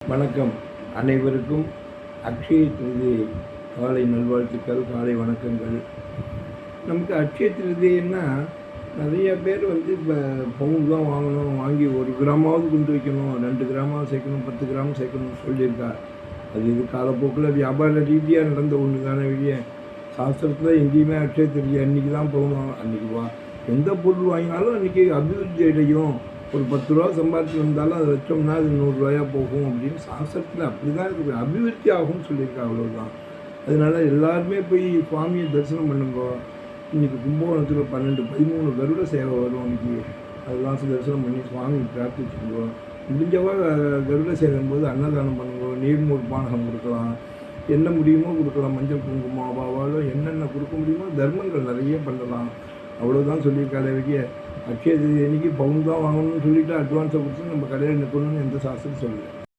வணக்கம். அனைவருக்கும் அக்ஷய திருதியை காலை நல்வாழ்த்துக்கள், காலை வணக்கங்கள். நமக்கு அக்ஷய திருதியைன்னா நிறைய பேர் இப்போ பவுன் தான் வாங்கணும், வாங்கி 1 கிராமாவது கொண்டு வைக்கணும், 2 கிராமாவது சேர்க்கணும், 10 கிராம் சேர்க்கணும்னு சொல்லியிருக்கா. அது இது காலப்போக்கில் வியாபார ரீதியாக நடந்த ஒன்றுக்கான வெளியே சாஸ்திரத்தில் எங்கேயுமே அக்ஷய திருதி அன்றைக்கி தான் போகணும். அன்றைக்கி எந்த பொருள் வாங்கினாலும் அன்றைக்கி அபிவிருத்தி அடையும். ஒரு 10 ரூபா சம்பாதிச்சு வந்தாலும் அதை வச்சோம்னா அது 100 ரூபாயா போகும் அப்படின்னு சாஸ்திரத்தில் அப்படி தான் இருக்குது. அபிவிருத்தி ஆகும்னு சொல்லியிருக்கா, அவ்வளோதான். அதனால எல்லாருமே போய் சுவாமியை தரிசனம் பண்ணுங்க. இன்றைக்கி கும்பகோணத்தில் 12-13 கருட சேவை வரும். இன்றைக்கி அதெல்லாம் தரிசனம் பண்ணி சுவாமி பிரார்த்திச்சுக்கோ. முடிஞ்சவா கருட சேவையும் போது அன்னதானம் பண்ணுங்க, நீர்மூர் பானகம் கொடுக்கலாம், என்ன முடியுமோ கொடுக்கலாம், மஞ்சள் குங்குமம் அபாவாலோ என்னென்ன கொடுக்க முடியுமோ தர்மங்கள் நிறைய பண்ணலாம். அவ்வளோதான் சொல்லியிருக்காளே வெளியே அக்ஷய திருதி அன்றைக்கி பவுன் தான் வாங்கணும்னு சொல்லிவிட்டு அட்வான்ஸை கொடுத்து நம்ம கடையில் நிற்கணும்னு எந்த சாஸ்திரம் சொல்லலை.